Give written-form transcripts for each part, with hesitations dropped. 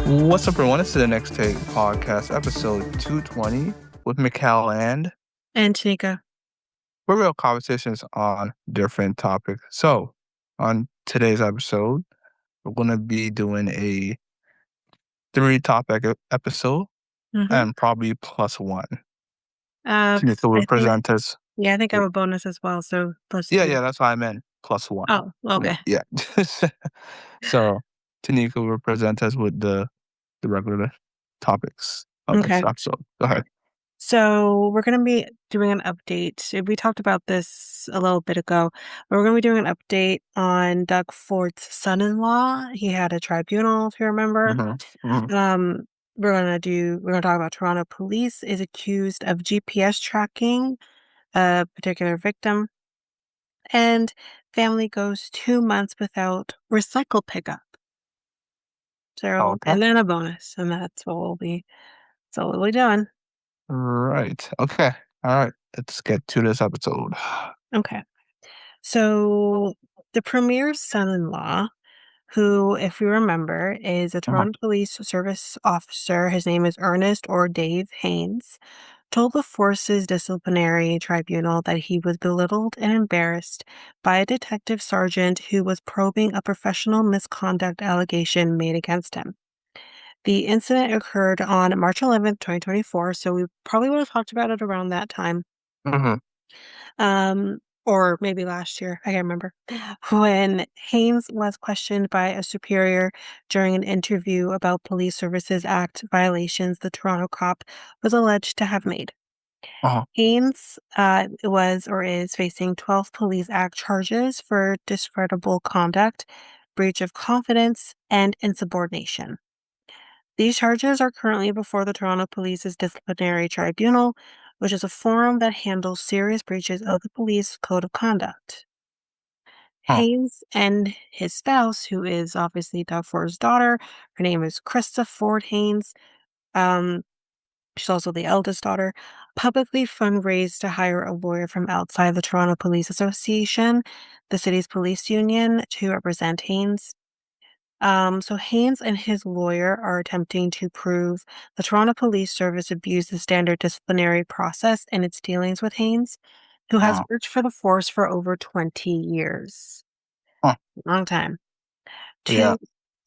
What's up, everyone? This is the Next Take podcast, episode 220 with Mikel And Tanyka. we're real conversations on different topics. So, on today's episode, we're going to be doing a three-topic episode Mm-hmm. and probably plus one. Uh, Tanika will I think, present us. I think I have a bonus as well, so plus Yeah, three. yeah, that's what I meant. Plus one. Oh, okay. Yeah. So, Tanika will present us with the regular topics of this Okay. episode. Go ahead. So we're going to be doing an update. We talked about this a little bit ago, but we're going to be doing an update on Doug Ford's son-in-law. He had a tribunal, if you remember. Mm-hmm. Um, we're going to talk about Toronto police is accused of GPS tracking a particular victim, and family goes 2 months without recycle pickup. So, Okay. and then a bonus, and that's what we'll be doing. Right. Okay. All right. Let's get to this episode. Okay. So the premier's son-in-law, who, if you remember, is a Uh-huh. Toronto Police Service officer, his name is Ernest or Dave Haynes, told the force's disciplinary tribunal that he was belittled and embarrassed by a detective sergeant who was probing a professional misconduct allegation made against him. The incident occurred on March 11th, 2024, so we probably would have talked about it around that time. Mm-hmm. Um, or maybe last year, I can't remember, when Haynes was questioned by a superior during an interview about Police Services Act violations the Toronto cop was alleged to have made. Uh-huh. Haynes was or is facing 12 Police Act charges for discreditable conduct, breach of confidence, and insubordination. These charges are currently before the Toronto Police's Disciplinary Tribunal, which is a forum that handles serious breaches of the police code of conduct. Huh. Haynes and his spouse, who is obviously Doug Ford's daughter, her name is Krista Ford Haynes. Um, she's also the eldest daughter. Publicly fundraised to hire a lawyer from outside the Toronto Police Association, the city's police union, to represent Haynes. So Haynes and his lawyer are attempting to prove the Toronto Police Service abused the standard disciplinary process in its dealings with Haynes, who has Uh-huh. worked for the force for over 20 years. Huh. Long time. Yeah. To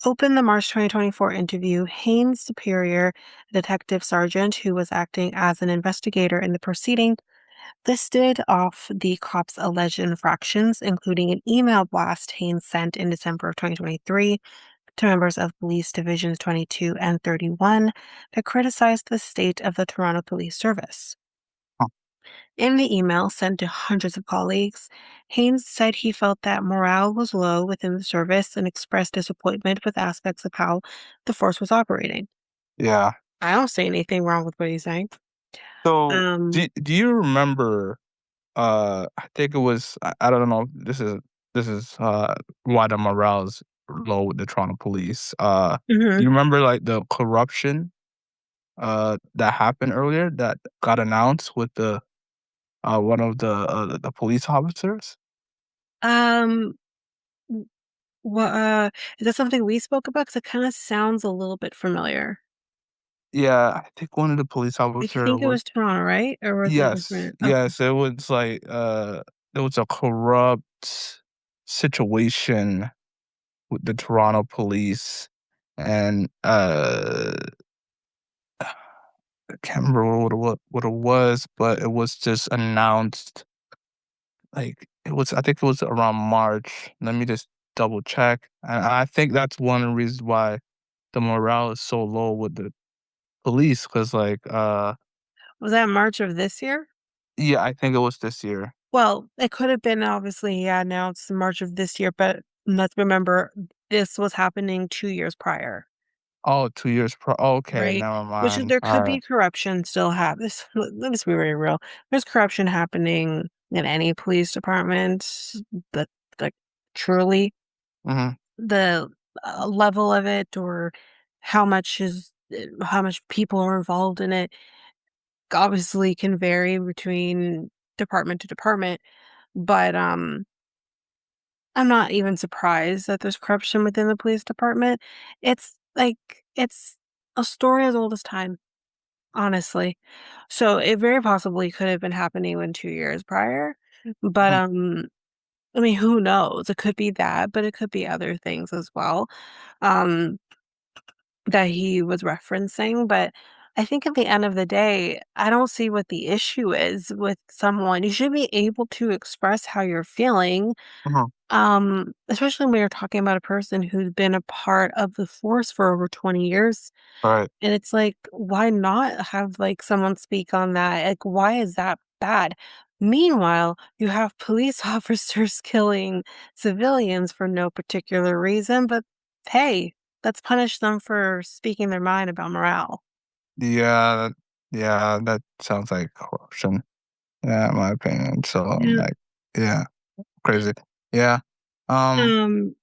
open the March 2024 interview, Haynes' superior, a detective sergeant who was acting as an investigator in the proceeding, listed off the cop's alleged infractions, including an email blast Haynes sent in December of 2023 to members of Police Divisions 22 and 31 that criticized the state of the Toronto Police Service. Huh. In the email sent to hundreds of colleagues, Haynes said he felt that morale was low within the service and expressed disappointment with aspects of how the force was operating. Yeah. I don't see anything wrong with what he's saying. So, Um, do you remember? I think it was. I don't know. This is why the morale is low with the Toronto police. Do mhm. you remember like the corruption that happened earlier that got announced with the one of the police officers? um, what, is that something we spoke about? Because it kind of sounds a little bit familiar. Yeah, I think one of the police I officer think it was. was Toronto, right? Or was it Yes, different? Okay. yes, it was like there was a corrupt situation with the Toronto police and I can't remember what it was, but it was just announced like it was I think it was around March. Let me just double check. And I think that's one of the reasons why the morale is so low with the police because like Was that March of this year? yeah, I think it was this year. Well, it could have been obviously, yeah, now it's March of this year, but let's remember this was happening 2 years prior, Oh, 2 years okay, right? never Which is mind. there All could right. be corruption still have this let's be very real. There's corruption happening in any police department, but like truly Mhm. the level of it or how much people are involved in it obviously can vary between department to department, but, I'm not even surprised that there's corruption within the police department. It's like it's a story as old as time, honestly. So it very possibly could have been happening even 2 years prior, but, Mhm, I mean, who knows? It could be that, but it could be other things as well, um, that he was referencing, but I think at the end of the day, I don't see what the issue is with someone. You should be able to express how you're feeling, mhm, especially when you're talking about a person who's been a part of the force for over 20 years. right. And it's like, why not have like someone speak on that? Like, why is that bad? Meanwhile, you have police officers killing civilians for no particular reason, but hey, let's punish them for speaking their mind about morale. Yeah, yeah, that sounds like corruption, yeah, in my opinion, so, Yeah. like, yeah, crazy. Yeah, um, Um,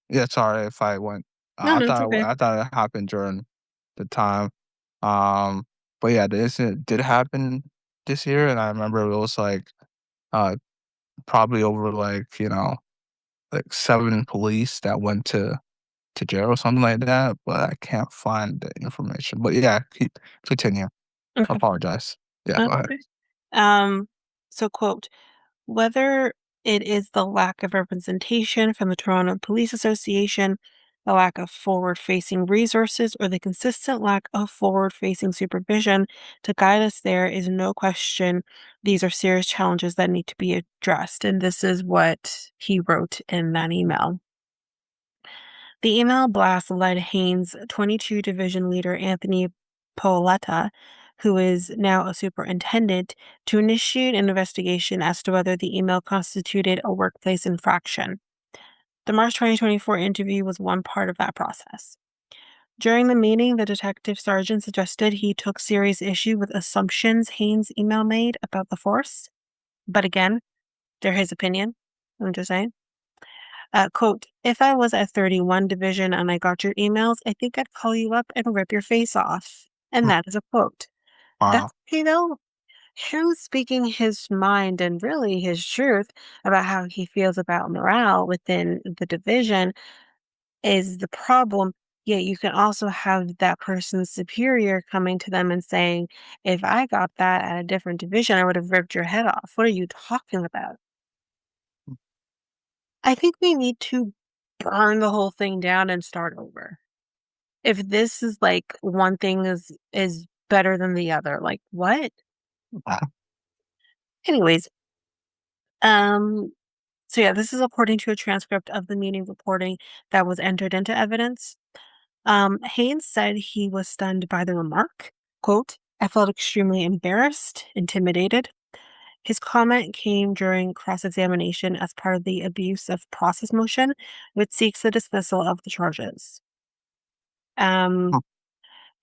yeah, sorry if I went no, no, it's okay. I thought it happened during the time, um, but yeah, the incident did happen this year, and I remember it was, like, uh, probably over, like, like 7 police that went to jail or something like that, but I can't find the information, but yeah, continue. Okay. Apologize. Yeah, go That's ahead. okay. Um, so quote, whether it is the lack of representation from the Toronto Police Association, the lack of forward facing resources, or the consistent lack of forward facing supervision to guide us there is no question. These are serious challenges that need to be addressed. And this is what he wrote in that email. The email blast led Haynes' 22 Division leader Anthony Paoletta, who is now a superintendent, to initiate an investigation as to whether the email constituted a workplace infraction. The March 2024 interview was one part of that process. During the meeting, the detective sergeant suggested he took serious issue with assumptions Haynes' email made about the force. But again, they're his opinion. I'm just saying. Quote, if I was at 31 Division and I got your emails, I think I'd call you up and rip your face off. And Mm, that is a quote. wow. That's, him speaking his mind and really his truth about how he feels about morale within the division is the problem. Yet you can also have that person's superior coming to them and saying, if I got that at a different division, I would have ripped your head off. What are you talking about? I think we need to burn the whole thing down and start over. If this is like one thing is better than the other, like what? Wow. Anyways, um, so yeah, this is according to a transcript of the meeting reporting that was entered into evidence. Haynes said he was stunned by the remark. Quote, I felt extremely embarrassed, intimidated. His comment came during cross examination as part of the abuse of process motion, which seeks the dismissal of the charges. Um, Mm,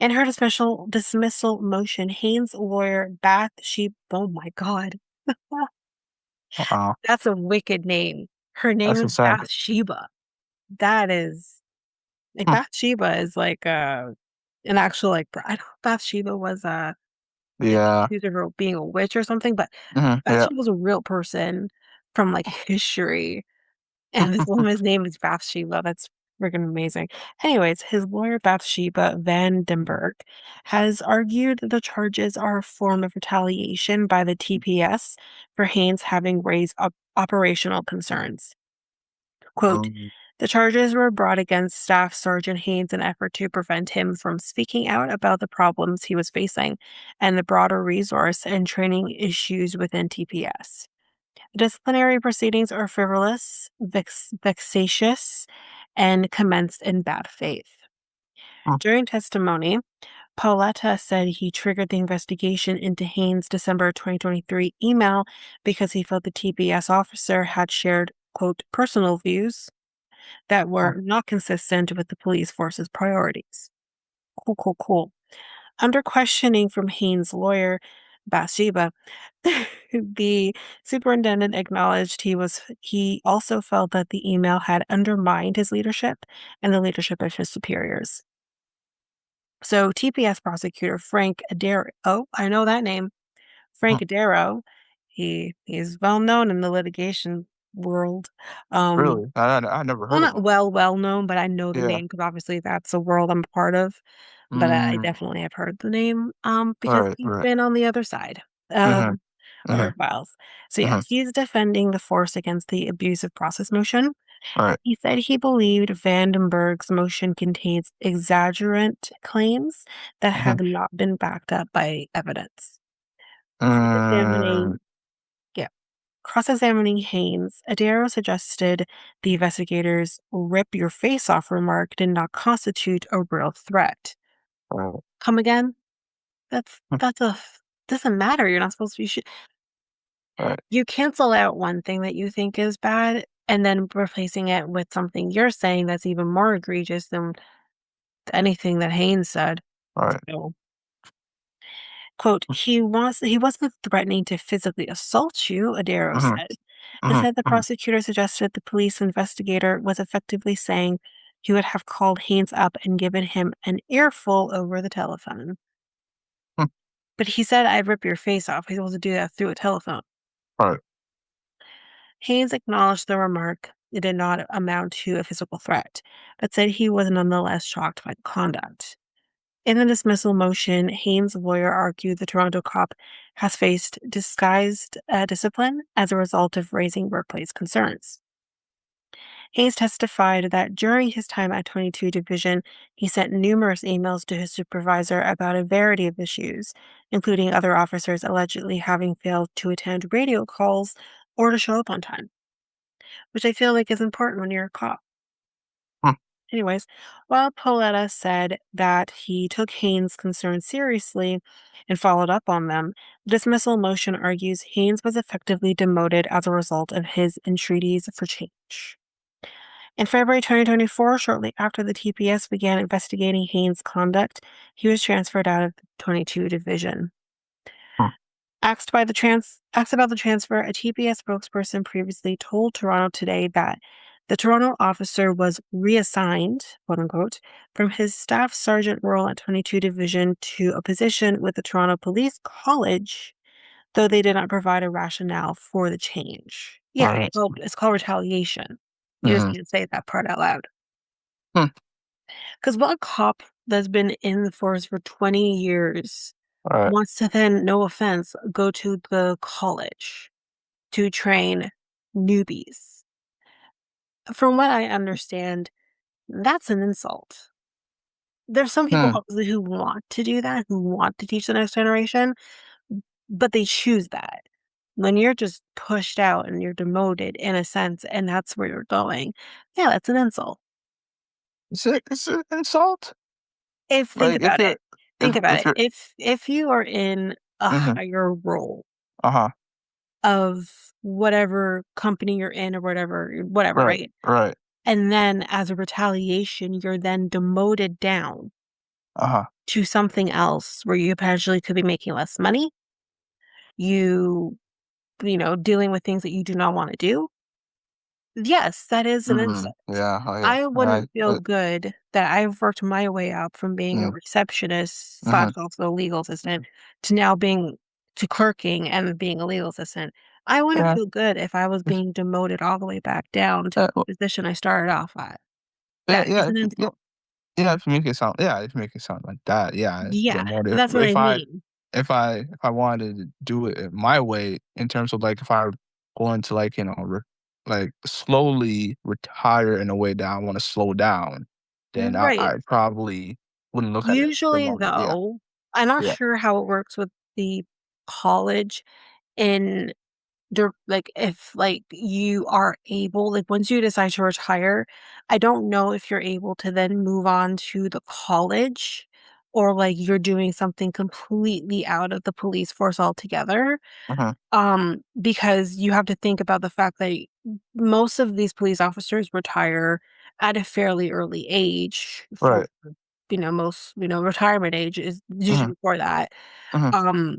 in her dismissal motion, Haynes' lawyer, oh my God, wow. that's a wicked name. Her name That's is insane. Bathsheba. That is, like, Mm, Bathsheba is like an actual, like, I don't Bathsheba was like yeah. accused of her being a witch or something, but Mhm, yeah. Bathsheba was a real person from like history. And this woman's name is Bathsheba. That's freaking amazing. Anyways, his lawyer, Bathsheba Van Denberg, has argued the charges are a form of retaliation by the TPS for Haynes having raised operational concerns. Quote, Um, the charges were brought against Staff Sergeant Haynes in an effort to prevent him from speaking out about the problems he was facing and the broader resource and training issues within TPS. Disciplinary proceedings are frivolous, vexatious, and commenced in bad faith. mm, During testimony, Pauletta said he triggered the investigation into Haynes' December 2023 email because he felt the TPS officer had shared, quote, personal views that mm, were not consistent with the police force's priorities. Cool, cool, cool. Under questioning from Haynes' lawyer, Bathsheba, the superintendent acknowledged he also felt that the email had undermined his leadership and the leadership of his superiors. So TPS prosecutor Frank Adaro, oh, I know that name, Mm. Frank Adaro, he's well known in the litigation world. Um, Really? I never well, heard of not him. well known, but I know the Yeah. name because obviously that's a world I'm a part of. But I Mm. definitely have heard the name, because Right, he's right. been on the other side Mhm, of our mhm, files. So yeah, mhm. he's defending the force against the abusive process motion. Right. He said he believed Vandenberg's motion contains exaggerant claims that Mhm. have not been backed up by evidence. Mm, Cross-examining, yeah, cross-examining Haynes, Adaro suggested the investigators' "rip your face off" remark did not constitute a real threat. right. Come again? That's Mm, that's a doesn't matter. You're not supposed to. right, You cancel out one thing that you think is bad, and then replacing it with something you're saying that's even more egregious than anything that Haynes said. right. So, quote, he wasn't threatening to physically assault you, Adaro Mhm, said. mhm, Instead, the mhm, prosecutor suggested the police investigator was effectively saying he would have called Haynes up and given him an earful over the telephone. mm, But he said, "I'd rip your face off." He's able to do that through a telephone. right, Haynes acknowledged the remark it did not amount to a physical threat, but said he was nonetheless shocked by the conduct. In the dismissal motion, Haynes' lawyer argued the Toronto cop has faced disguised discipline as a result of raising workplace concerns. Haynes testified that during his time at 22 Division, he sent numerous emails to his supervisor about a variety of issues, including other officers allegedly having failed to attend radio calls or to show up on time, which I feel like is important when you're a cop. mm, Anyways, while Pauletta said that he took Haynes' concerns seriously and followed up on them, the dismissal motion argues Haynes was effectively demoted as a result of his entreaties for change. In February 2024, shortly after the TPS began investigating Haynes' conduct, he was transferred out of the 22 Division. mm, Asked about the transfer, a TPS spokesperson previously told Toronto Today that the Toronto officer was reassigned, quote unquote, from his staff sergeant role at 22 Division to a position with the Toronto Police College, though they did not provide a rationale for the change. Yeah, right. it's called retaliation. You just Mhm, can't say that part out loud. mm, Because what cop that's been in the force for 20 years right, wants to then, no offense, go to the college to train newbies? From what I understand, that's an insult. There's some people mm. obviously who want to do that, who want to teach the next generation, but they choose that. When you're just pushed out and you're demoted in a sense, and that's where you're going, yeah, that's an insult. Is it an insult? If think Like, about it. Think about if it. you're If you are in a mhm, higher role uh-huh, of whatever company you're in or whatever, right, right? right, And then as a retaliation, you're then demoted down uh-huh, to something else where you potentially could be making less money, you dealing with things that you do not want to do. Yes, that is an mhm, insult. yeah, oh, yeah, I wouldn't feel good that I've worked my way up from being a mm, receptionist slash mhm, also a legal assistant to now being to clerking and being a legal assistant. I wouldn't yeah, feel good if I was it's being demoted all the way back down to well, the position I started off at. yeah, That is yeah, an yeah. insult. Yeah, if you make it sound yeah, if you make it sound like that, yeah, Yeah, get more that's what I mean. if I wanted to do it my way in terms of, like, if I were going to, like, like, slowly retire in a way that I wanna slow down, then Right. I probably wouldn't look at it the Usually, moment. Yeah, though, I'm not yeah, sure how it works with the college in like, if, like, you are able like, once you decide to retire, I don't know if you're able to then move on to the college or, like, you're doing something completely out of the police force altogether, mhm, because you have to think about the fact that most of these police officers retire at a fairly early age for, right, most, retirement age is usually mhm, before that, mhm, um,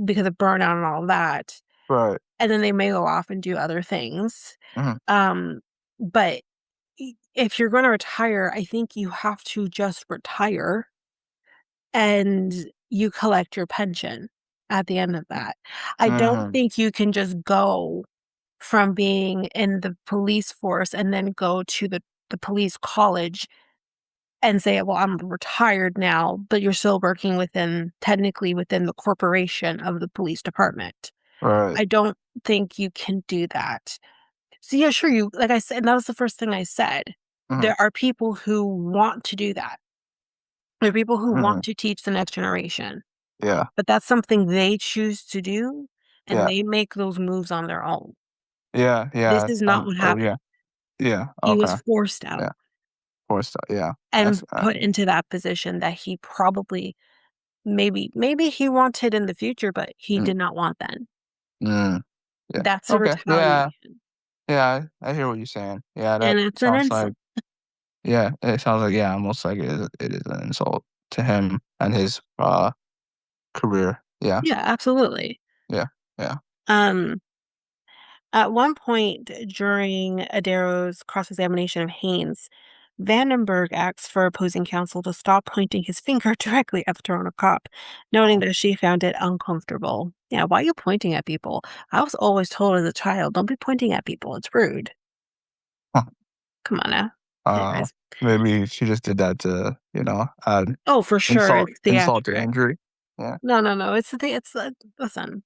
because of burnout and all that. right, And then they may go off and do other things. mhm, Um, but if you're going to retire, I think you have to just retire and you collect your pension at the end of that. I don't Mhm. think you can just go from being in the police force and then go to the police college and say, "Well, I'm retired now," but you're still working within technically within the corporation of the police department. Right. I don't think you can do that. So, yeah, sure, you like I said, and that was the first thing I said. Mhm. There are people who want to do that. There are people who want Mhm. to teach the next generation, Yeah. but that's something they choose to do, and Yeah. they make those moves on their own. Yeah. This Yeah. is not what Oh, happened. yeah. Yeah. He was Okay. forced out Yeah. Of course. Yeah. and That's put into that position that he probably maybe he wanted in the future, but he mm, did not want then. mm, yeah. That's a Okay. Yeah. retaliation, Yeah. I hear what you're saying. Yeah. That and it's an sounds insult. like. Yeah. It sounds like, yeah. Almost like it is an insult to him and his career. Yeah. Yeah, absolutely. Yeah. Yeah. Um, at one point during Adero's cross-examination of Haynes, Vandenberg asked for opposing counsel to stop pointing his finger directly at the Toronto cop, noting Oh. that she found it uncomfortable. Yeah, why are you pointing at people? I was always told as a child, don't be pointing at people. It's rude. Huh. Come on now. Uh, Anyways. maybe she just did that to, add Oh, for sure. It's insult to theatrical. injury. Yeah. No, no, no. It's the thing. It's listen.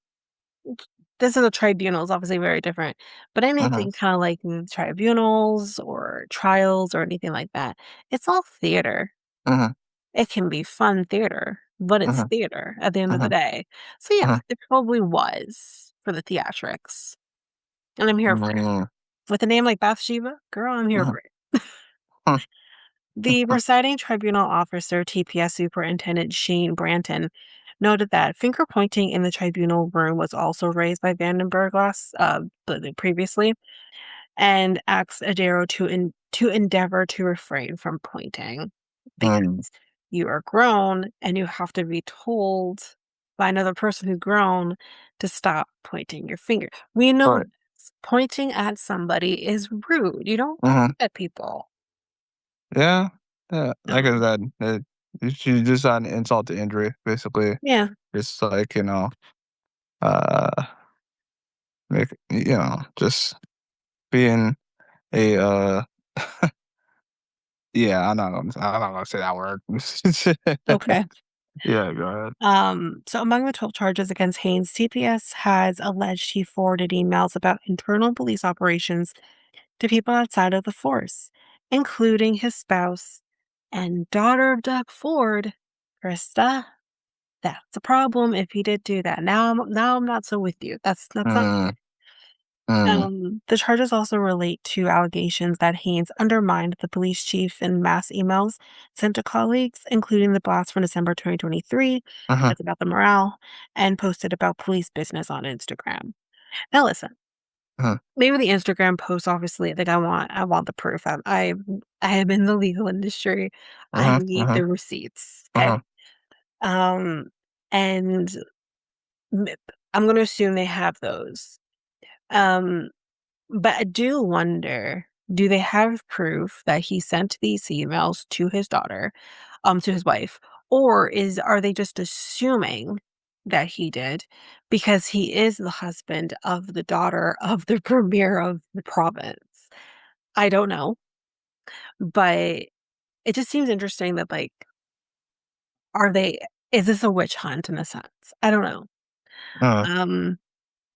This is a tribunal. It's obviously very different, but Mhm. anything kind of like tribunals or trials or anything like that, it's all theater. Mhm. It can be fun theater, but it's Mhm. theater at the end of the Mhm. day. So, yeah, Mhm. it probably was for the theatrics, and I'm here for it. Mhm. With a name like Bathsheba, girl, I'm here Mhm. for it. The presiding tribunal officer, TPS Superintendent Shane Branton, noted that finger pointing in the tribunal room was also raised by Vandenberg previously, and asked Adaro to endeavor to refrain from pointing Mhm. because you are grown and you have to be told by another person who's grown to stop pointing your finger. We know Right. this. Pointing at somebody is rude. You don't point Mhm. at people. Yeah. Yeah. Like I Um, said, she just had an insult to injury, basically. yeah. Just like, uh, just being a, yeah, I'm not gonna say that word. Okay. Yeah, go ahead. So among the 12 charges against Haynes, CPS has alleged he forwarded emails about internal police operations to people outside of the force, including his spouse and daughter of Doug Ford, Krista. That's a problem if he did do that. Now I'm not so with you. That's not Mm, good. mm, The charges also relate to allegations that Haynes undermined the police chief in mass emails sent to colleagues, including the blast from December 2023 mhm, that's about the morale and posted about police business on Instagram. Now listen, mhm, maybe the Instagram post, obviously, like I want the proof. I am in the legal industry. I mhm, need mhm, the receipts. Okay. mhm, Um, and m- I'm going to assume they have those. Um, but I do wonder, do they have proof that he sent these emails to his daughter, to his wife, or are they just assuming that he did because he is the husband of the daughter of the premier of the province? I don't know, but it just seems interesting that like, are they? Is this a witch hunt in a sense? I don't know. mhm, Um,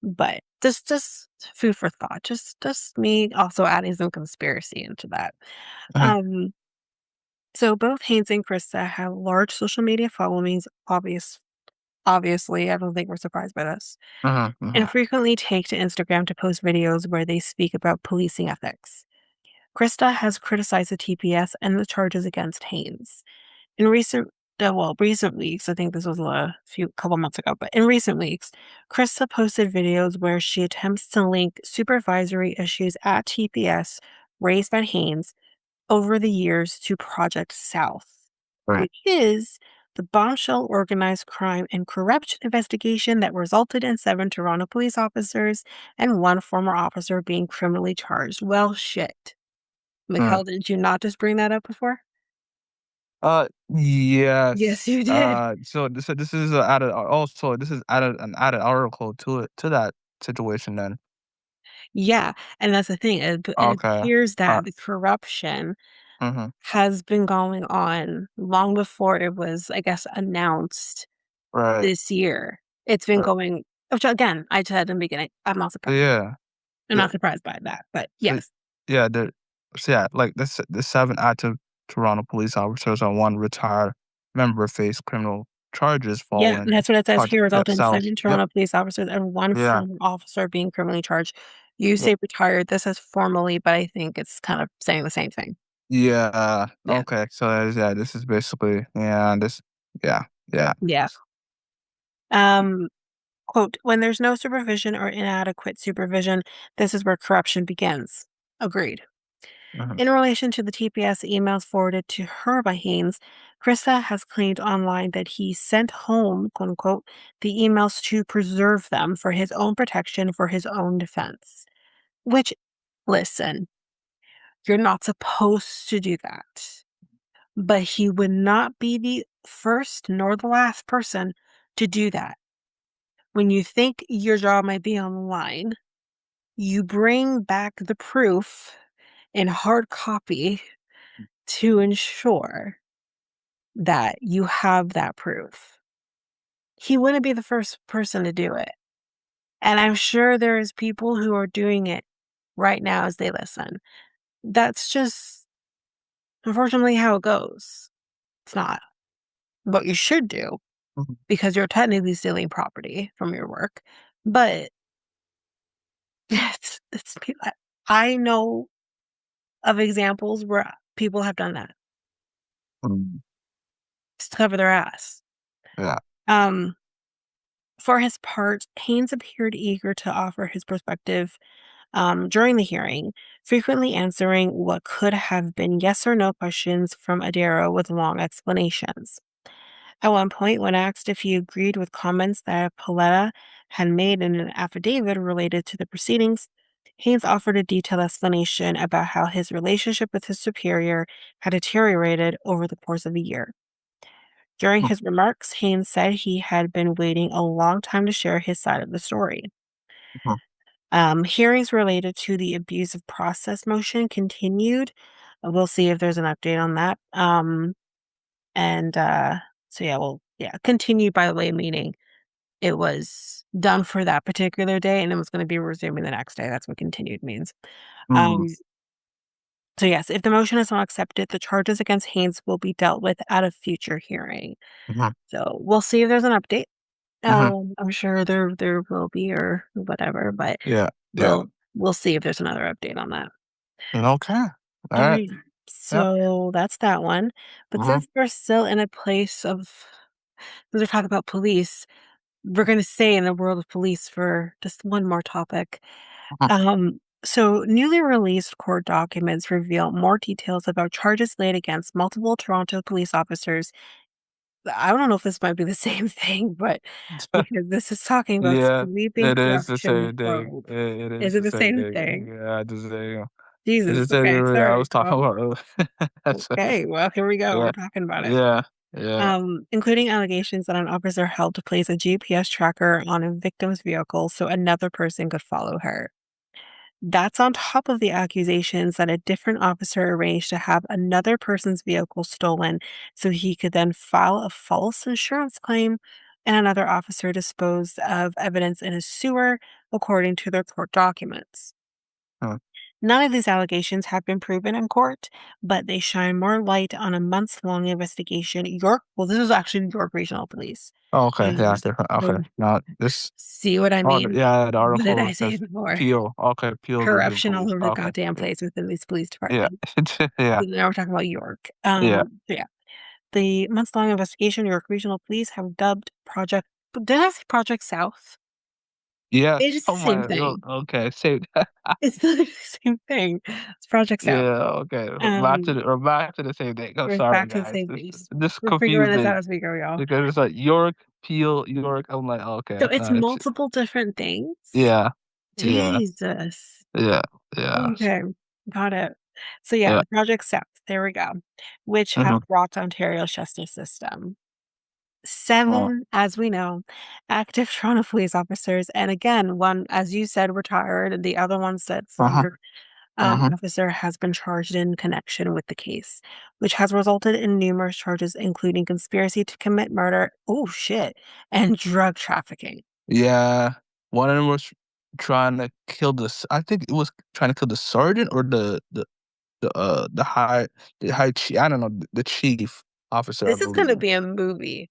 but just food for thought. Just me also adding some conspiracy into that. mhm, Um, so both Haynes and Krista have large social media followings, obviously, I don't think we're surprised by this, mhm, mhm, and frequently take to Instagram to post videos where they speak about policing ethics. Krista has criticized the TPS and the charges against Haynes. In recent weeks, I think this was a few couple months ago, but in recent weeks, Krista posted videos where she attempts to link supervisory issues at TPS raised by Haynes over the years to Project South, right, which is the bombshell organized crime and corruption investigation that resulted in 7 Toronto police officers and 1 former officer being criminally charged. Well, shit. mm. Mikkel, did you not just bring that up before? Yes, Yes. you did. So this is a added also this is added an added article to it to that situation then. Yeah, and that's the thing, it Okay. appears Uh, that the corruption mhm. has been going on long before it was, I guess, announced Right. this year. It's been Right. going which again, I said in the beginning, I'm not surprised. Yeah. I'm Yeah. not surprised by that, but So yes. yeah, yeah, like the seven active Toronto police officers and one retired member face criminal charges Yeah, and following that's what it says Project here, Yep resulting in Cells. 7 Yep. Toronto police officers and 1 Yeah. former officer being criminally charged. You Yep. say retired, this is formally, but I think it's kind of saying the same thing. Yeah. Yeah. Okay. So that is yeah. This is basically yeah. This yeah yeah. Yeah. Um, quote, "When there's no supervision or inadequate supervision, this is where corruption begins." Agreed. Mhm. In relation to the TPS emails forwarded to her by Haynes, Krista has claimed online that he sent home, quote unquote, the emails to preserve them for his own protection, for his own defense. Which, listen, you're not supposed to do that. But he would not be the first nor the last person to do that. When you think your job might be on the line, you bring back the proof in hard copy to ensure that you have that proof. He wouldn't be the first person to do it. And I'm sure there is people who are doing it right now as they listen. That's just unfortunately how it goes. It's not what you should do Mhm. because you're technically stealing property from your work. But it's I know of examples where people have done that Mm. just to cover their ass. Yeah. Um, for his part, Haynes appeared eager to offer his perspective during the hearing, frequently answering what could have been yes or no questions from Adara with long explanations. At one point, when asked if he agreed with comments that Paletta had made in an affidavit related to the proceedings, Haynes offered a detailed explanation about how his relationship with his superior had deteriorated over the course of a year. During Mhm. his remarks, Haynes said he had been waiting a long time to share his side of the story. Mhm. Hearings related to the abusive process motion continued. We'll see if there's an update on that. And so yeah, well, yeah, continued by the way, meaning it was done for that particular day and it was going to be resuming the next day. That's what continued means. Mm. Um, so yes, if the motion is not accepted, the charges against Haynes will be dealt with at a future hearing. Mhm. So we'll see if there's an update. Mhm. I'm sure there will be or whatever, but Yeah. Yeah. we'll see if there's another update on that. Okay. All All right. right. Yep. So that's that one. But Mhm. since we're still in a place of since we're talking about police, we're gonna stay in the world of police for just one more topic. Mhm. So newly released court documents reveal more details about charges laid against multiple Toronto police officers. I don't know if this might be the same thing, but because this is talking about Yeah, sweeping it is the corruption same thing. probe. It Is is it the the same same thing. thing? Yeah, the same. It's Jesus. the same Okay. thing I Sorry. was talking Well, about earlier. That's okay. Well, here we go. yeah, We're talking about it. yeah, yeah. Including allegations that an officer helped to place a GPS tracker on a victim's vehicle so another person could follow her. That's on top of the accusations that a different officer arranged to have another person's vehicle stolen so he could then file a false insurance claim, and another officer disposed of evidence in a sewer, according to their court documents. Huh. None of these allegations have been proven in court, but they shine more light on a months long investigation. This is actually York Regional Police. Oh, okay, yeah, Um, it's different. Okay, so now this. see what I Oh, mean? yeah, the What did article I say says before? Peel. Okay, Peel Regional Corruption all Police. over the Okay, goddamn yeah, place within these police yeah, departments. yeah, Now we're talking about York. yeah. So yeah, the months-long investigation York Regional Police have dubbed Project. Did I say Project South? It Yes. is the Oh same my. Oh, thing. okay. Same. It's literally the same thing. It's Project South. Yeah. Okay. Um, We're back to the same thing. I'm we're sorry, back to the guys. same This base. this We're figuring confused this me out as we go, y'all. because it's like York, Peel, York. I'm like, So okay, it's no, it's multiple different things. yeah, yeah, Jesus. yeah, yeah, Okay, got it. So yeah, yeah. the Project South. there we go, which have Mhm. rocked Ontario's justice system. Uh, 7, as we know, active Toronto police officers, and again, one, as you said, retired, and the other one said uh-huh. former Mhm. officer has been charged in connection with the case, which has resulted in numerous charges, including conspiracy to commit murder, oh shit, and drug trafficking. Yeah. One of them was trying to kill I think it was trying to kill the sergeant or the high chief, I don't know, the chief officer, I This is gonna believe. be a movie.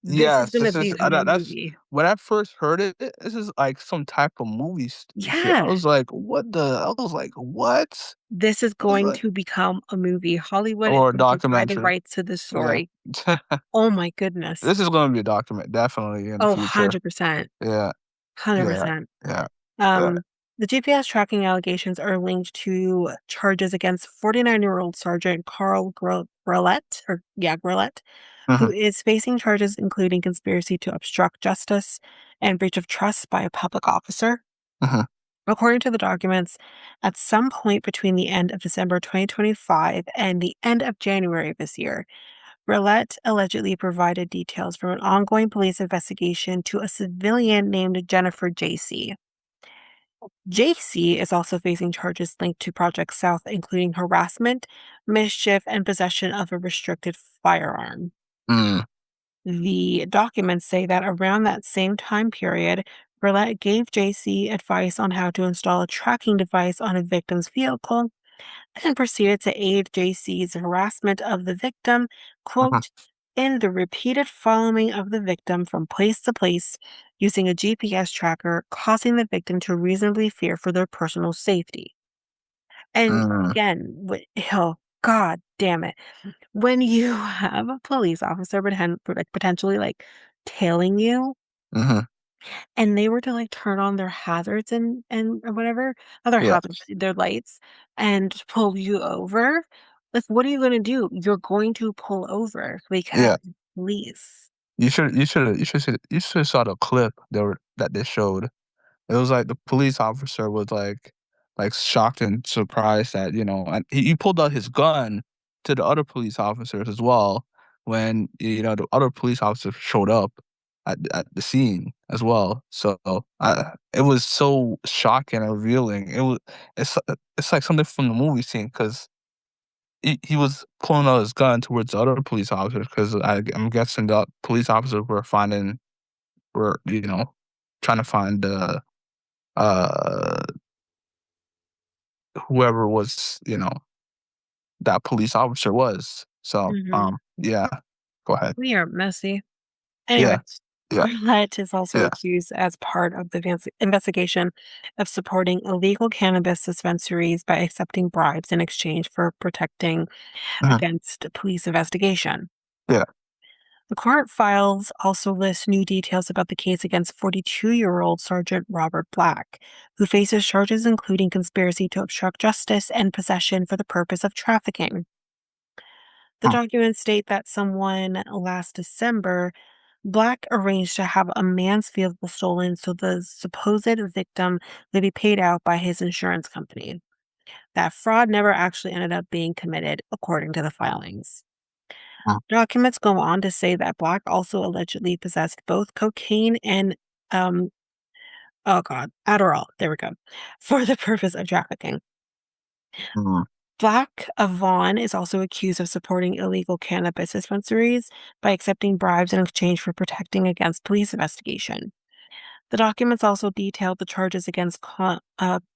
This is Yes, gonna this be is a that's movie. when I first heard it, this is like some type of movie shit. I Yeah, was like, "What the" I was like, "What?" this is I was going like to become a movie. Hollywood is or a going to buy the documentary. rights to this Yeah. story. Oh my goodness. This is gonna be a document definitely in the Oh, future. 100%. Yeah, yeah, 100%. yeah, yeah. Um, the GPS tracking allegations are linked to charges against 49-year-old Sergeant Carl Grillette, or yeah, Grillette, who Mhm, is facing charges including conspiracy to obstruct justice and breach of trust by a public officer. mhm, According to the documents, at some point between the end of December 2025 and the end of January of this year, Rillette allegedly provided details from an ongoing police investigation to a civilian named Jennifer JC. JC is also facing charges linked to Project South, including harassment, mischief, and possession of a restricted firearm. mm, The documents say that around that same time period, Burlette gave JC advice on how to install a tracking device on a victim's vehicle and proceeded to aid JC's harassment of the victim, mhm, quote, in the repeated following of the victim from place to place using a GPS tracker, causing the victim to reasonably fear for their personal safety. And mm, again, oh, God damn it. When you have a police officer potentially like tailing you, mhm. and they were to like turn on their hazards and or whatever, not their Yeah, hazards, their lights, and pull you over, like what are you gonna do? You're going to pull over because yeah. police. You should saw the clip that they showed. It was like the police officer was like shocked and surprised that, and he pulled out his gun to the other police officers as well when, the other police officers showed up at the scene as well. So, it was so shocking and revealing. It's like something from the movie scene because he was pulling out his gun towards the other police officers because I'm guessing the police officers were, trying to find uh whoever was, that police officer was. So, Mhm. yeah, go ahead. We are messy. Yeah, Anyway, yeah, Gillette is also yeah. accused as part of the investigation of supporting illegal cannabis dispensaries by accepting bribes in exchange for protecting Mhm, against police investigation. yeah. The court files also list new details about the case against 42-year-old Sergeant Robert Black, who faces charges including conspiracy to obstruct justice and possession for the purpose of trafficking. The Mm, documents state that someone last December, Black arranged to have a man's vehicle stolen so the supposed victim would be paid out by his insurance company. That fraud never actually ended up being committed, according to the filings. mm, Documents go on to say that Black also allegedly possessed both cocaine and, um, oh God, Adderall, there we go, for the purpose of trafficking. mm, Black Vaughn is also accused of supporting illegal cannabis dispensaries by accepting bribes in exchange for protecting against police investigation. The documents also detailed the charges against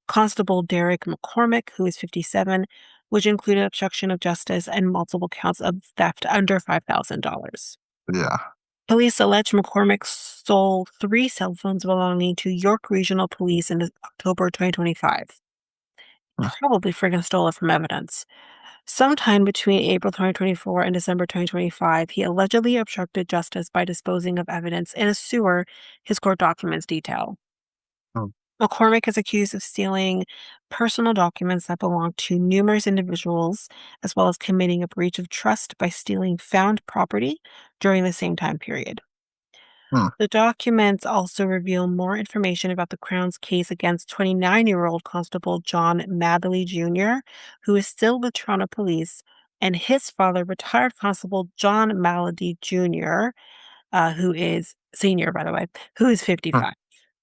Constable Derek McCormick, who is 57, which included obstruction of justice and multiple counts of theft under $5,000. yeah. Police allege McCormick stole 3 cell phones belonging to York Regional Police in October 2025. Mm, Probably friggin' stole it from evidence. Sometime between April 2024 and December 2025, he allegedly obstructed justice by disposing of evidence in a sewer, his court documents detail. mm, McCormick is accused of stealing personal documents that belong to numerous individuals, as well as committing a breach of trust by stealing found property during the same time period. Mm, The documents also reveal more information about the Crown's case against 29-year-old Constable John Madley Jr., who is still with Toronto Police, and his father, retired Constable John Malady Jr., who is senior, by the way, who is mm, 55.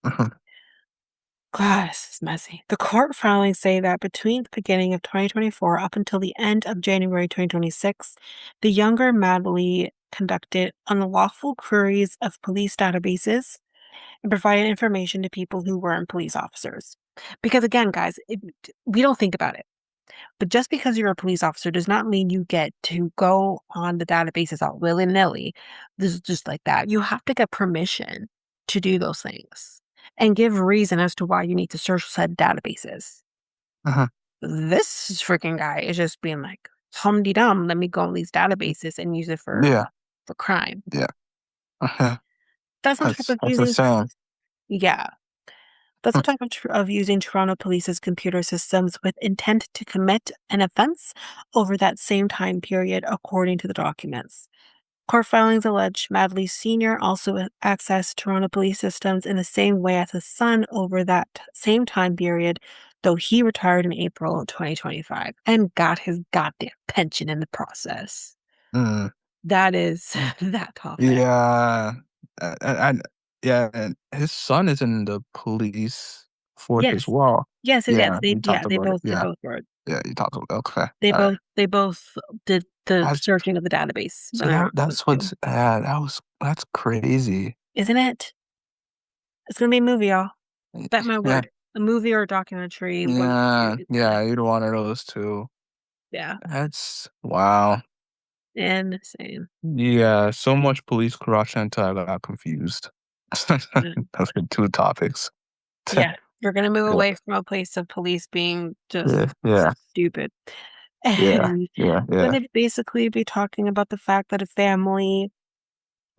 mhm, God, this is messy. The court filings say that between the beginning of 2024 up until the end of January 2026, the younger Madley conducted unlawful queries of police databases and provided information to people who weren't police officers. Because again, guys, we don't think about it, but just because you're a police officer does not mean you get to go on the databases all willy-nilly. This is just like that. You have to get permission to do those things and give reason as to why you need to search said databases. mhm. This freaking guy is just being like, hum-de-dum, let me go on these databases and use it Yeah, for crime. yeah. Uh-huh. That's on top of That's using, insane. yeah, that's Mm, on top of using Toronto Police's computer systems with intent to commit an offense over that same time period, according to the documents. Court filings allege Madley Sr. also accessed Toronto Police systems in the same way as his son over that same time period, though he retired in April 2025 and got his goddamn pension in the process. mm. That is that topic. Yeah, and yeah, and his son is in the police force as Yes. well. Yes. Yeah, you talked about it. They Yeah, both were. yeah, you talked about okay, alright. They both did the That's searching of the database see, when they were that's supposed to. what's that's crazy. Isn't it? It's gonna be a movie, y'all. Bet my Yeah, word. A movie or a documentary, one of the two, yeah, it's gonna yeah, either one of those 2. yeah, That's wow. insane. Yeah, so much police corruption until I got confused. Mm. Those are 2 topics. Yeah, we're gonna move Yeah, away from a place of police being just yeah, yeah, stupid. yeah, And yeah, yeah. gonna basically be talking about the fact that a family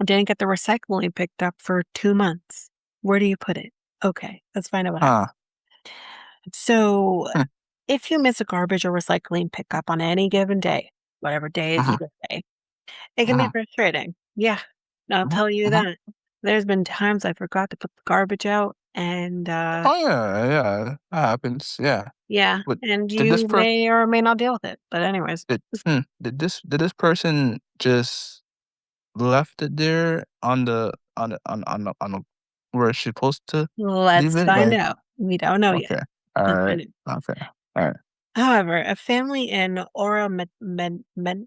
didn't get the recycling picked up for 2 months. Where do you put it? Okay, let's find out what happened. Huh. So, if you miss a garbage or recycling pickup on any given day, whatever day is Mhm, your day, it can be mhm, frustrating. Yeah, I'll mhm, tell you mhm. that. There's been times I forgot to put the garbage out and, Oh, yeah, yeah, that happens, yeah. yeah, But and did this you per may or may not deal with it. But anyways, did just did this person just left it there on the where it's supposed to leave let's it? find Like, out. We don't know yet. okay, Let's alright, find out. okay, alright, However, a family in Ora Medonti,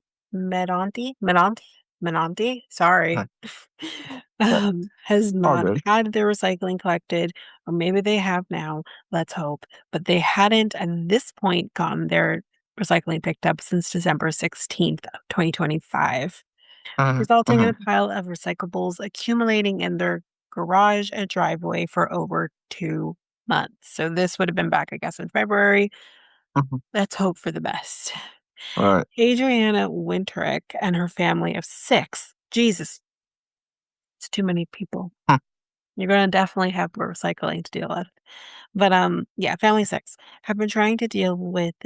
sorry, yeah, has all not good. had their recycling collected, or maybe they have now, let's hope, but they hadn't at this point gotten their recycling picked up since December 16th of 2025, Mhm, resulting in a mhm, pile of recyclables accumulating in their garage and driveway for over 2 months. So this would have been back, I guess, in February. mhm, Let's hope for the best. alright, Adriana Winterick and her family of 6. Jesus, it's too many people. hmm, You're gonna definitely have more recycling to deal with. But, yeah, family 6 have been trying to deal with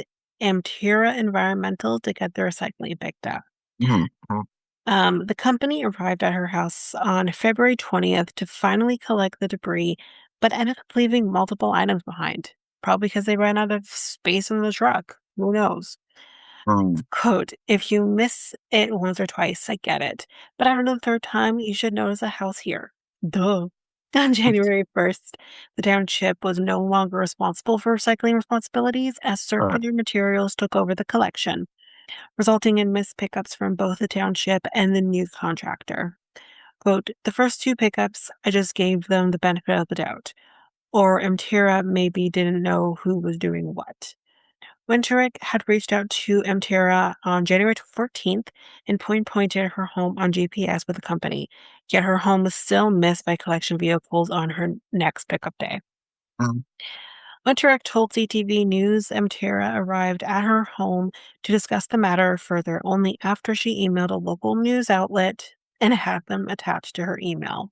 Amtera Environmental to get their recycling picked up. mhm, mhm, The company arrived at her house on February 20th to finally collect the debris, but ended up leaving multiple items behind, probably because they ran out of space in the truck. Who knows? mm, Quote, if you miss it once or twice, I get it. But after the third time, you should notice a house here. Duh. On January 1st, the township was no longer responsible for recycling responsibilities as alright, circular materials took over the collection, resulting in missed pickups from both the township and the new contractor. Quote, the first 2 pickups, I just gave them the benefit of the doubt. Or Mtira maybe didn't know who was doing what. Winterick had reached out to Mtera on January 14th and pointed her home on GPS with the company, yet her home was still missed by collection vehicles on her next pickup day. mhm, Winterick told CTV News Mtera arrived at her home to discuss the matter further only after she emailed a local news outlet and had them attached to her email.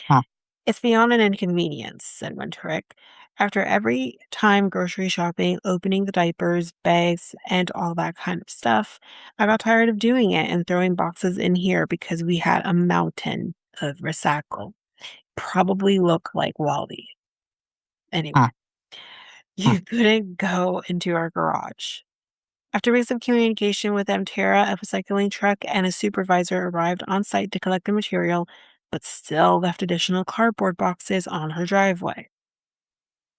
huh, It's beyond an inconvenience, said Winterick. After every time grocery shopping, opening the diapers, bags, and all that kind of stuff, I got tired of doing it and throwing boxes in here because we had a mountain of recycle. probably look like Wally. Anyway, Huh. Huh. you couldn't go into our garage. After weeks of communication with Mtera, a recycling truck and a supervisor arrived on site to collect the material, but still left additional cardboard boxes on her driveway.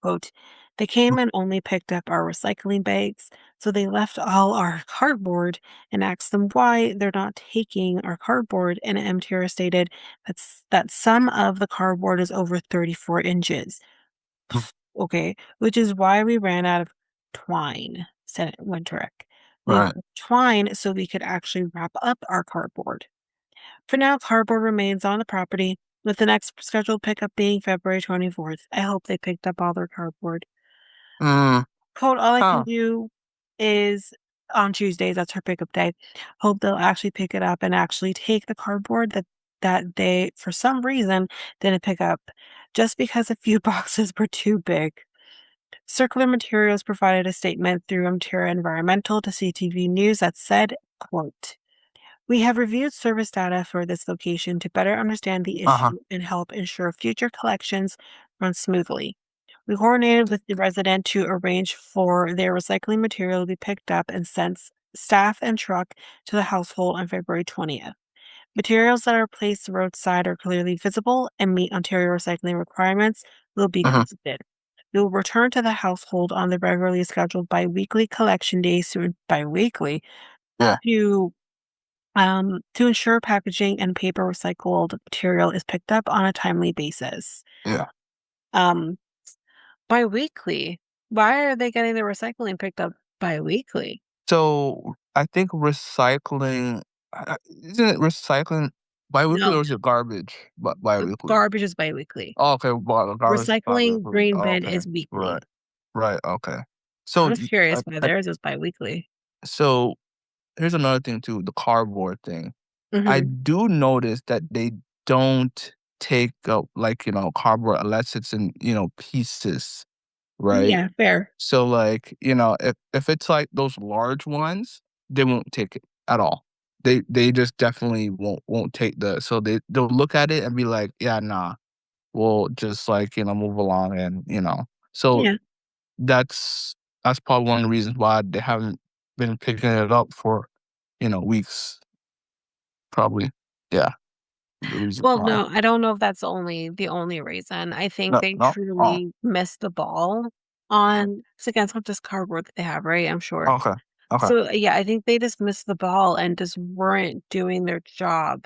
Quote, they came and only picked up our recycling bags, so they left all our cardboard and asked them why they're not taking our cardboard. And Mtera stated that some of the cardboard is over 34 inches. Huh. Okay, which is why we ran out of twine, said Winterick. We have Right. twine so we could actually wrap up our cardboard. For now, cardboard remains on the property, with the next scheduled pickup being February 24th. I hope they picked up all their cardboard. Mm, Quote, all I can huh. do is on Tuesdays, that's her pickup day. Hope they'll actually pick it up and actually take the cardboard that they, for some reason, didn't pick up, just because a few boxes were too big. Circular Materials provided a statement through Ontario Environmental to CTV News that said, quote, we have reviewed service data for this location to better understand the Uh-huh. issue and help ensure future collections run smoothly. We coordinated with the resident to arrange for their recycling material to be picked up and sent staff and truck to the household on February 20th. Materials that are placed roadside are clearly visible and meet Ontario recycling requirements will be Mhm. collected. We will return to the household on the regularly scheduled biweekly collection days to biweekly Yeah. to ensure packaging and paper recycled material is picked up on a timely basis. Yeah. Um, Biweekly. Why are they getting the recycling picked up biweekly? So, I think recycling isn't it recycling biweekly No, or is it garbage biweekly? garbage is biweekly. Oh, okay, garbage Recycling biweekly. green Oh, bin okay. is Right. weekly. Right, okay. I So, was y curious why theirs is biweekly. so here's another thing too, the cardboard thing. I Mhm. do notice that they don't take up, like, cardboard unless it's in, pieces, right? Yeah, fair. So, like, if it's, like, those large ones, they won't take it at all. They just definitely won't take so they'll look at it and be like, "Yeah, nah, we'll just, like, move along," and, so Yeah. that's that's probably one of the reasons why they haven't been picking it up for, weeks, probably. Yeah, the reason Well, why. no, I don't know if that's the only reason. I think No, they no? Oh, truly missed the ball on 'cause again, it's not just cardboard that they have, right? I'm sure. okay, okay. So, yeah, I think they just missed the ball and just weren't doing their job.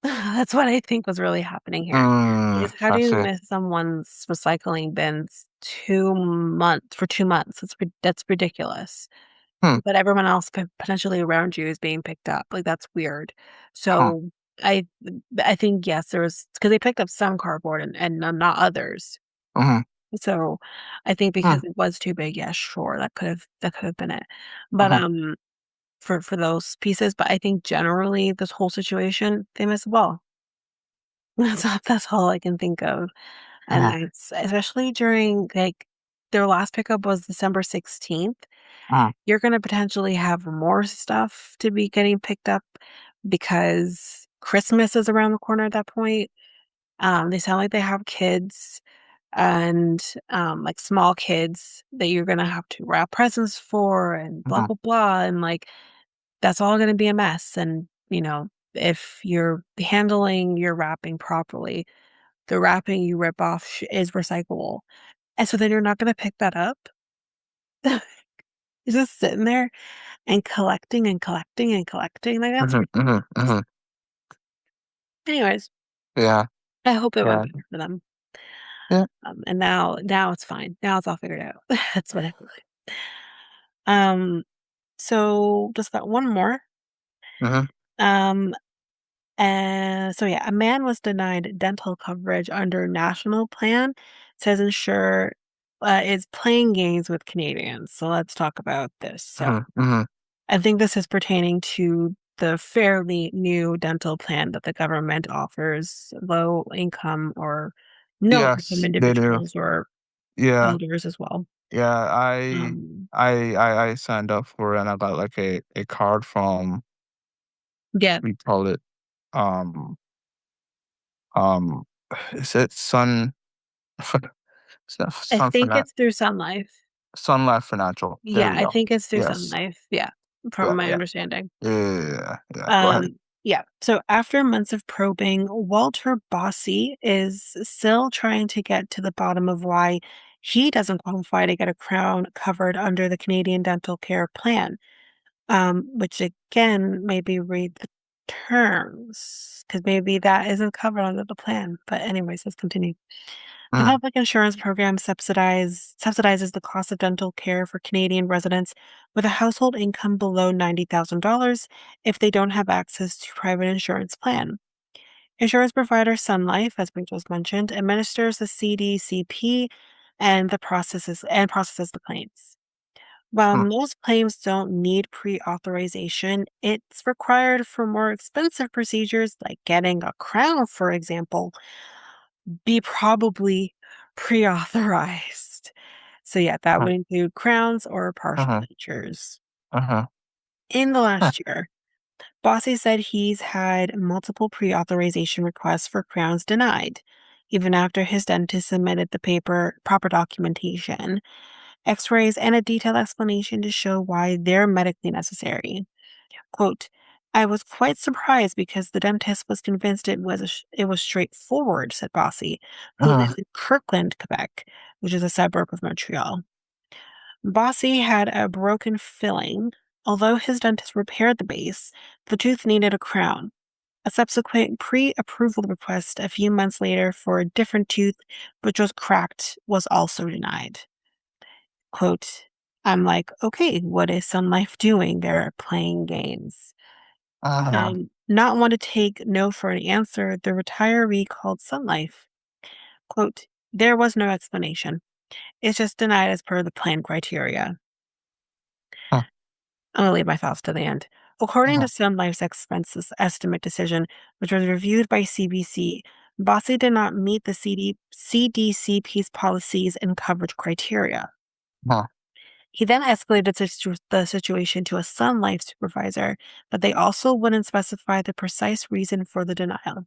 That's what I think was really happening here. Is how I do you see. miss someone's recycling bins 2 months for 2 months? That's ridiculous. Hmm, But everyone else potentially around you is being picked up, like, that's weird. huh, So, I I think, yes, there was because they picked up some cardboard and not others. mhm, So, I think hmm, because it was too big, yeah, sure, that could have been it. But, mhm, for those pieces, but I think generally this whole situation, they missed the ball. That's all I can think of, and mhm, that's especially during, like, their last pickup was December 16th. mhm, You're gonna potentially have more stuff to be getting picked up because Christmas is around the corner at that point. They sound like they have kids and, like, small kids that you're gonna have to wrap presents for and blah, mhm, blah, blah, and, like, that's all gonna be a mess, and, if you're handling your wrapping properly, the wrapping you rip off is recyclable, and so then you're not gonna pick that up. It's just sitting there and collecting and collecting and collecting, like, that's mhm, mhm, ridiculous. mhm. Anyways, Yeah, I hope it went yeah, better for them, yeah, and now it's fine. Now it's all figured out. That's what I feel like. So just got one more. mhm, Um, so yeah, a man was denied dental coverage under national plan, says insurer, is playing games with Canadians. So let's talk about this. So mhm, mhm. I think this is pertaining to the fairly new dental plan that the government offers low income or no income Yes, they do. individuals or Yeah, elders as well. yeah, Um, I signed up for it and I got, like, a card from, yeah, we call it, um Is it Sun? Is that I Sun think Finan it's through Sun Life. Sun Life Financial? There Yeah, we I go. think it's through Sun Yes. Life. Yeah, from Yeah. my Yeah. understanding. Yeah. Yeah. Yeah. Yeah. Go ahead. Yeah. So after months of probing, Walter Bossy is still trying to get to the bottom of why he doesn't qualify to get a crown covered under the Canadian Dental Care Plan, which again, maybe read the terms because maybe that isn't covered under the plan. But anyways, let's continue. The Mm, public insurance program subsidizes the cost of dental care for Canadian residents with a household income below $90,000 if they don't have access to private insurance plan. Insurance provider Sun Life, as we just mentioned, administers the CDCP and processes the claims. While mm, most claims don't need pre-authorization, it's required for more expensive procedures like getting a crown, for example, be probably pre-authorized. So yeah, that mm, would include crowns or partial mhm, dentures. mhm, In the huh, last year, Bossy said he's had multiple pre-authorization requests for crowns denied, even after his dentist submitted the proper documentation, x-rays, and a detailed explanation to show why they're medically necessary. Quote, I was quite surprised because the dentist was convinced it was straightforward, said Bossy, who mhm, lives in Kirkland, Quebec, which is a suburb of Montreal. Bossy had a broken filling. Although his dentist repaired the base, the tooth needed a crown. A subsequent pre approval request a few months later for a different tooth, which was cracked, was also denied. Quote, I'm like, okay, what is Sun Life doing? They're playing games. mhm, Not want to take no for an answer, the retiree called Sun Life. Quote, there was no explanation. It's just denied as per the plan criteria. huh, I'm going to leave my thoughts to the end. According to mhm, Sun Life's expenses estimate decision, which was reviewed by CBC, Bossy did not meet the CDCP's policies and coverage criteria. huh, He then escalated the situation to a Sun Life supervisor, but they also wouldn't specify the precise reason for the denial.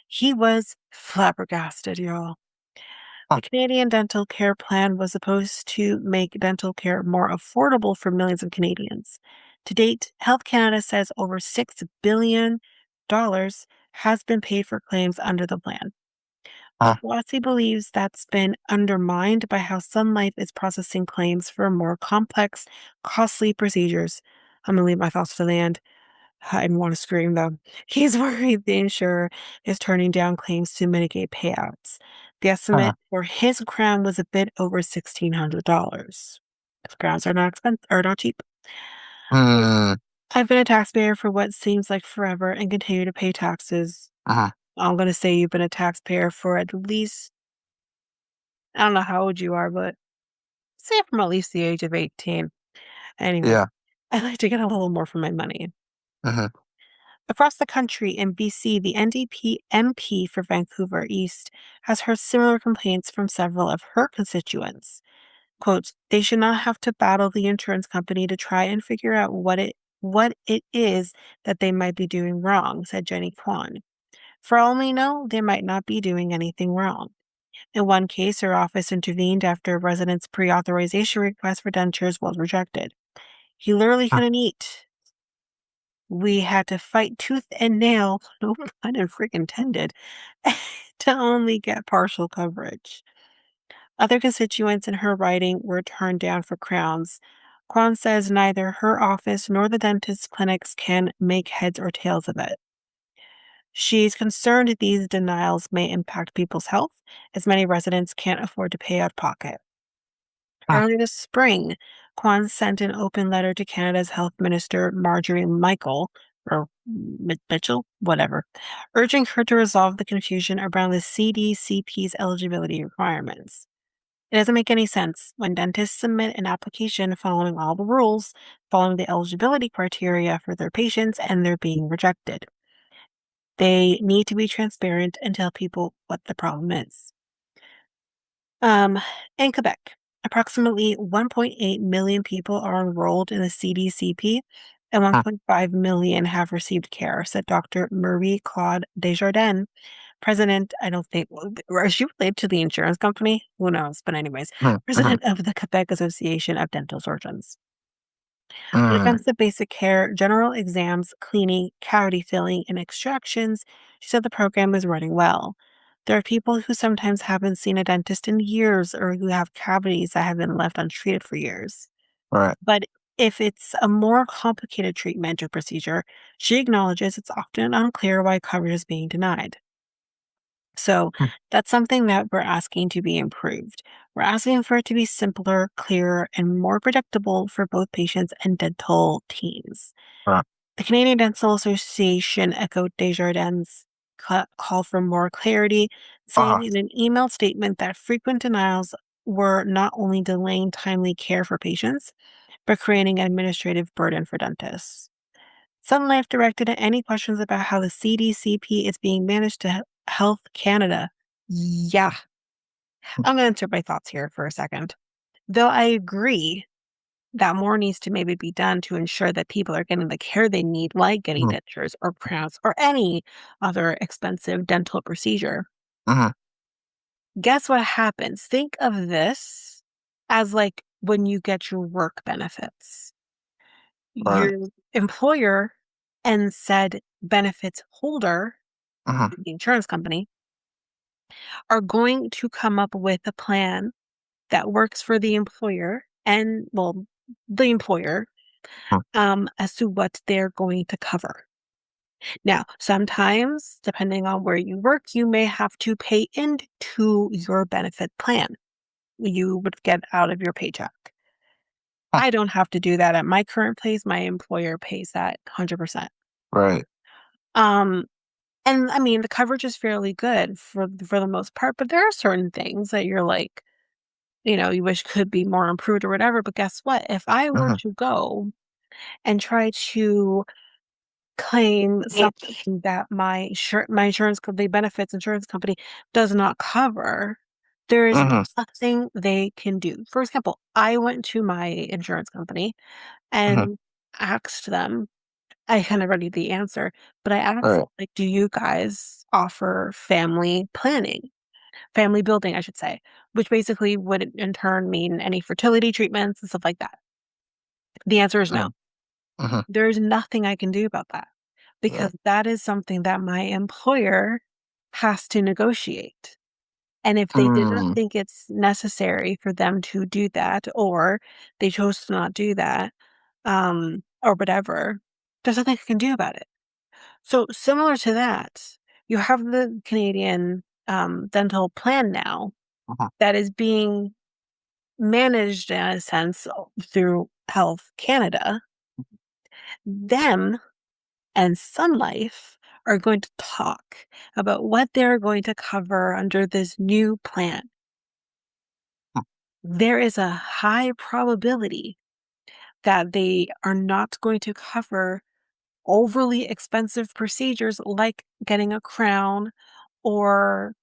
He was flabbergasted, y'all. huh, The Canadian Dental Care Plan was supposed to make dental care more affordable for millions of Canadians. To date, Health Canada says over $6 billion has been paid for claims under the plan. huh, But Watsi believes that's been undermined by how Sun Life is processing claims for more complex, costly procedures. I'm going to leave my thoughts to the end. I want to scream though. He's worried the insurer is turning down claims to mitigate payouts. The huh, estimate for his crown was a bit over $1,600. Crowns are not expensive or not cheap. mm, I've been a taxpayer for what seems like forever and continue to pay taxes. mhm, I'm going to say you've been a taxpayer for at least, I don't know how old you are, but say from at least the age of 18. Anyways, yeah, I like to get a little more for my money. mhm, Across the country in BC, the NDP MP for Vancouver East has heard similar complaints from several of her constituents. Quote, they should not have to battle the insurance company to try and figure out what it is that they might be doing wrong, said Jenny Kwan. For all we know, they might not be doing anything wrong. In one case, her office intervened after a resident's pre-authorization request for dentures was rejected. He literally huh, couldn't eat. We had to fight tooth and nail, no pun intended, to only get partial coverage. Other constituents in her writing were turned down for crowns. Kwan says neither her office nor the dentist's clinics can make heads or tails of it. She's concerned these denials may impact people's health, as many residents can't afford to pay out of pocket. huh, Earlier this spring, Kwan sent an open letter to Canada's Health Minister Marjorie Michael, or Mitchell, whatever, urging her to resolve the confusion around the CDCP's eligibility requirements. It doesn't make any sense when dentists submit an application following all the rules, following the eligibility criteria for their patients, and they're being rejected. They need to be transparent and tell people what the problem is. Um, in Quebec, approximately 1.8 million people are enrolled in the CDCP and huh, 1.5 million have received care, said Dr. Marie Claude Desjardins, president, I don't think, well, or is she related to the insurance company? Who knows? But anyways, mhm, mhm, president of the Quebec Association of Dental Surgeons. When it mm, comes to basic care, general exams, cleaning, cavity filling, and extractions, she said the program is running well. There are people who sometimes haven't seen a dentist in years or who have cavities that have been left untreated for years. right. But if it's a more complicated treatment or procedure, she acknowledges it's often unclear why coverage is being denied. So Mm, that's something that we're asking to be improved. We're asking for it to be simpler, clearer, and more predictable for both patients and dental teams. right. The Canadian Dental Association echoed Desjardins' call for more clarity, saying Uh-huh. in an email statement that frequent denials were not only delaying timely care for patients, but creating an administrative burden for dentists. Sun Life directed at any questions about how the CDCP is being managed to Health Canada. Yeah, I'm going to insert my thoughts here for a second. Though I agree that more needs to maybe be done to ensure that people are getting the care they need, like getting Mhm, dentures or crowns or any other expensive dental procedure. mhm, Guess what happens? Think of this as like when you get your work benefits. right. Your employer and said benefits holder, Mhm, the insurance company, are going to come up with a plan that works for the employer and, well, the employer, mhm, as to what they're going to cover. Now, sometimes, depending on where you work, you may have to pay into your benefit plan you would get out of your paycheck. huh, I don't have to do that at my current place. My employer pays that 100%. right. Um, and I mean, the coverage is fairly good for the most part, but there are certain things that you're like, you wish could be more improved or whatever. But guess what? If I were Mhm, to go and try to claim something that my insurance company benefits insurance company does not cover, there is mhm, nothing they can do. For example, I went to my insurance company mhm, and asked them, I kind of already the answer, but I asked, right. like, do you guys offer family planning? Family building, I should say, which basically would in turn mean any fertility treatments and stuff like that. The answer is no. Mm, mhm, There's nothing I can do about that right. because that is something that my employer has to negotiate. And if they did not Mm, think it's necessary for them to do that, or they chose to not do that, or whatever, there's nothing I can do about it. So similar to that, you have the Canadian dental plan now mhm, that is being managed in a sense through Health Canada. Them and Sun Life are going to talk about what they're going to cover under this new plan. mm, There is a high probability that they are not going to cover overly expensive procedures like getting a crown or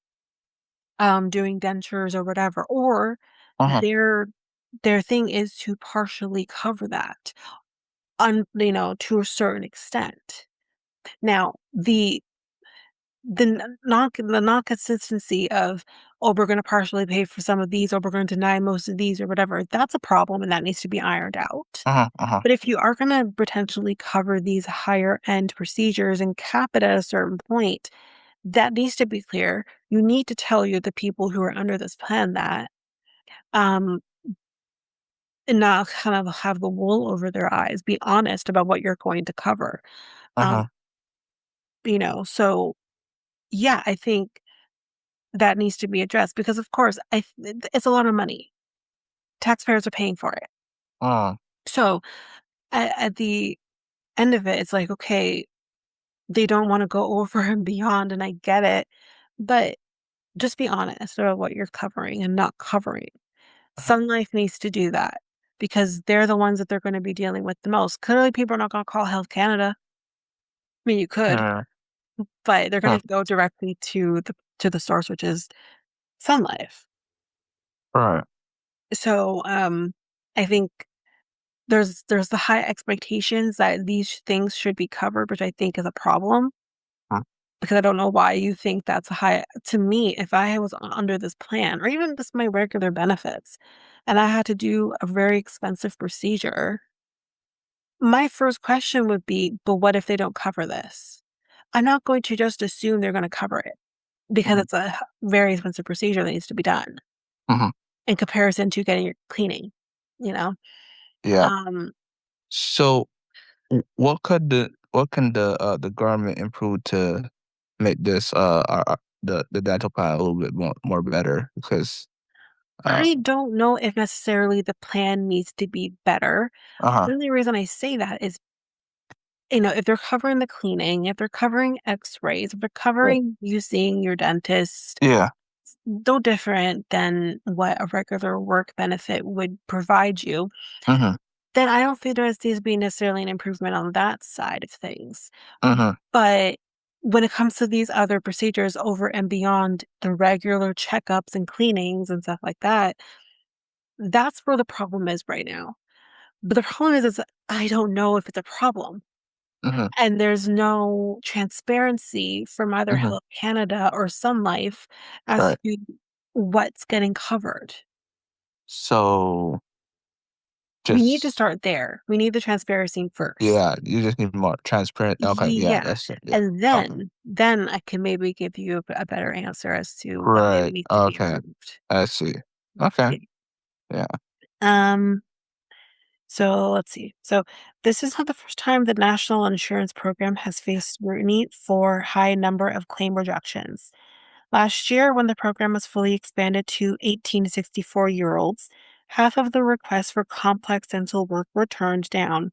doing dentures or whatever, or mhm, their thing is to partially cover that to a certain extent. Now, the non-consistency of, "Oh, we're gonna partially pay for some of these, or we're gonna deny most of these," or whatever, that's a problem, and that needs to be ironed out. mhm, mhm, But if you are gonna potentially cover these higher end procedures and cap it at a certain point, that needs to be clear. You need to tell the people who are under this plan that, um, and not kind of have the wool over their eyes. Be honest about what you're going to cover. Um, mhm, so yeah, I think that needs to be addressed because, of course, it's a lot of money. Taxpayers are paying for it. mm, So at the end of it, it's like, okay, they don't want to go over and beyond, and I get it, but just be honest about what you're covering and not covering. mhm, Sun Life needs to do that because they're the ones that they're going to be dealing with the most. Clearly, people are not going to call Health Canada. I mean, you could, yeah, but they're huh, going to go directly to the source, which is Sun Life. right. So, I think there's the high expectations that these things should be covered, which I think is a problem. Mm, because I don't know why you think that's a high to me, if I was under this plan or even just my regular benefits and I had to do a very expensive procedure, my first question would be, "But what if they don't cover this?" I'm not going to just assume they're gonna cover it because Mhm, it's a very expensive procedure that needs to be done mhm. in comparison to getting your cleaning, you know? Yeah. Um, So, what can the government improve to make this, the dental plan a little bit more better? Because, uh I don't know if necessarily the plan needs to be better. Uh-huh. The only reason I say that is, if they're covering the cleaning, if they're covering x-rays, if they're Right. covering you seeing your dentist, Yeah. no different than what a regular work benefit would provide you, Mhm, then I don't think there needs to be necessarily an improvement on that side of things. mhm, But when it comes to these other procedures over and beyond the regular checkups and cleanings and stuff like that, that's where the problem is right now. But the problem is I don't know if it's a problem. mhm, And there's no transparency from either mhm. Health Canada or Sun Life as Right. to what's getting covered. So, We need to just start there. We need the transparency first. yeah, you just need more transparent. Okay, yeah, Yeah, that's it, yeah. and Okay. then I can maybe give you a better answer as to what maybe Right, needs to be okay, improved. I see. Okay, Yeah. yeah. Um, so let's see. So this is not the first time the National Insurance Program has faced scrutiny for high number of claim rejections. Last year, when the program was fully expanded to 18 to 64-year-olds, half of the requests for complex dental work were turned down.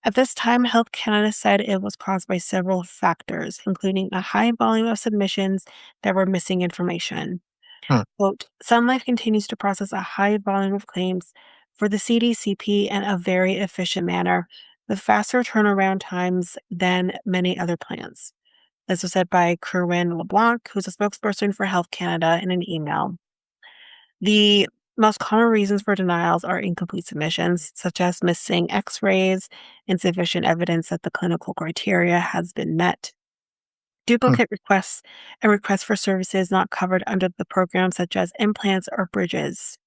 At this time, Health Canada said it was caused by several factors, including a high volume of submissions that were missing information. Hmm, Quote, Sun Life continues to process a high volume of claims for the CDCP in a very efficient manner, with faster turnaround times than many other plans. This was said by Kerwin LeBlanc, who's a spokesperson for Health Canada, in an email. The most common reasons for denials are incomplete submissions, such as missing x rays, insufficient evidence that the clinical criteria has been met, hmm, duplicate requests, and requests for services not covered under the program, such as implants or bridges.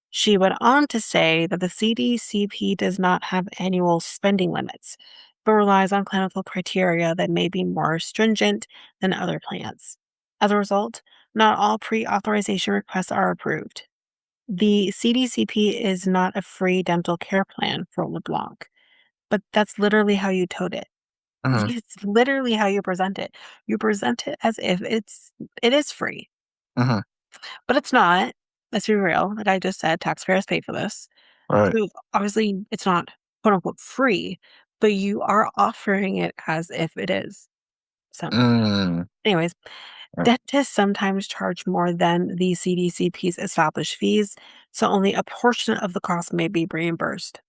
She went on to say that the CDCP does not have annual spending limits, but relies on clinical criteria that may be more stringent than other plans. As a result, not all pre authorization requests are approved. The CDCP is not a free dental care plan for LeBlanc, but that's literally how you tote it. mhm, It's literally how you present it. You present it as if it is free, mhm. but it's not. Let's be real. Like I just said, taxpayers pay for this. Right. So obviously it's not quote unquote free, but you are offering it as if it is. So Mm, anyways, right. dentists sometimes charge more than the CDCP's established fees, so only a portion of the cost may be reimbursed.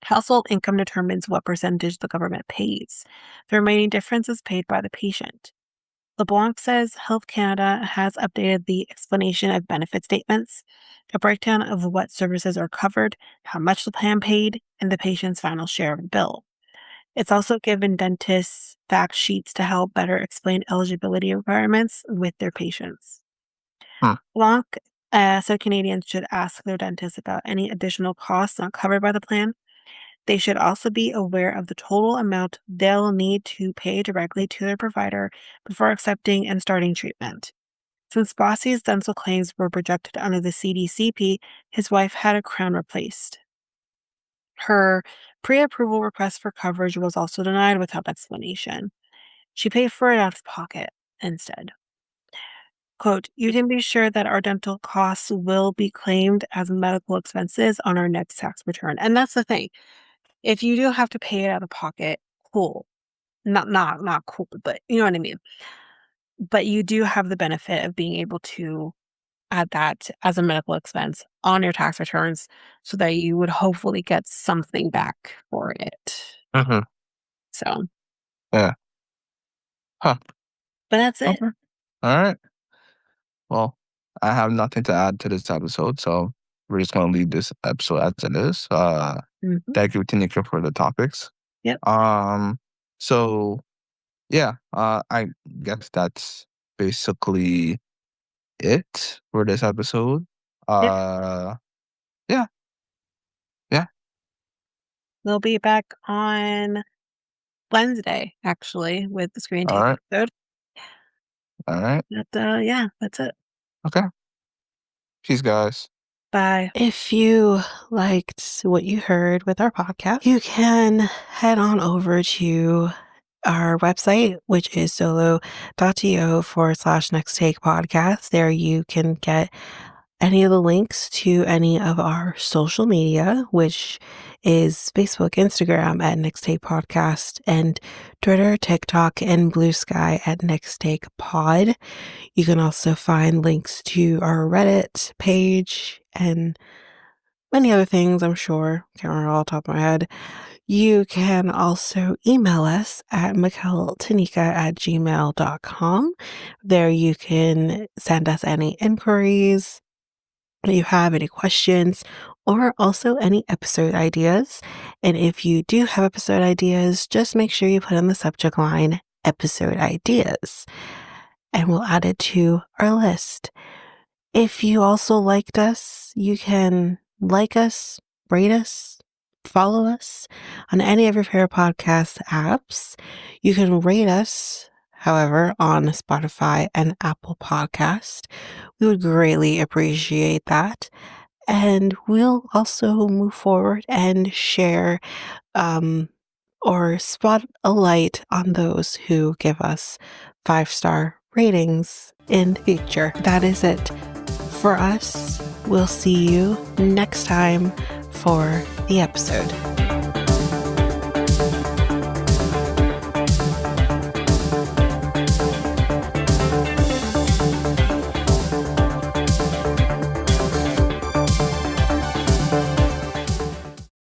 Household income determines what percentage the government pays. The remaining difference is paid by the patient. LeBlanc says Health Canada has updated the explanation of benefit statements, a breakdown of what services are covered, how much the plan paid, and the patient's final share of the bill. It's also given dentists fact sheets to help better explain eligibility requirements with their patients. Hmm, Blanc said Canadians should ask their dentist about any additional costs not covered by the plan. They should also be aware of the total amount they'll need to pay directly to their provider before accepting and starting treatment. Since Bossy's dental claims were projected under the CDCP, his wife had a crown replaced. Her pre approval request for coverage was also denied without explanation. She paid for it out of pocket instead. Quote, you can be sure that our dental costs will be claimed as medical expenses on our next tax return. And that's the thing. If you do have to pay it out of pocket, cool. Not cool, but you know what I mean. But you do have the benefit of being able to add that as a medical expense on your tax returns so that you would hopefully get something back for it. mhm, So, yeah. Huh, but that's it. okay. Alright. Well, I have nothing to add to this episode, so we're just gonna leave this episode as it is. Mhm. Thank you, Tanika, for the topics. Yep. Um, so yeah, I guess that's basically it for this episode. Yep. Uh, yeah, yeah. We'll be back on Wednesday, actually, with the Screen All Take right, episode. all right. But, yeah, that's it. Okay. Peace, guys. Bye. If you liked what you heard with our podcast, you can head on over to our website, which is solo.to/next take podcast. There you can get any of the links to any of our social media, which is Facebook, Instagram at Next Take Podcast, and Twitter, TikTok, and Blue Sky at Next Take Pod. You can also find links to our Reddit page and many other things, I'm sure. Can't remember all off the top of my head. You can also email us at mikeltanika@gmail.com. There you can send us any inquiries that you have, any questions, or also any episode ideas. And if you do have episode ideas, just make sure you put in the subject line episode ideas, and we'll add it to our list. If you also liked us, you can like us, rate us, follow us on any of your favorite podcast apps. You can rate us, however, on Spotify and Apple Podcast. We would greatly appreciate that. And we'll also move forward and share or spot a light on those who give us 5-star ratings in the future. That is it for us. We'll see you next time for the episode.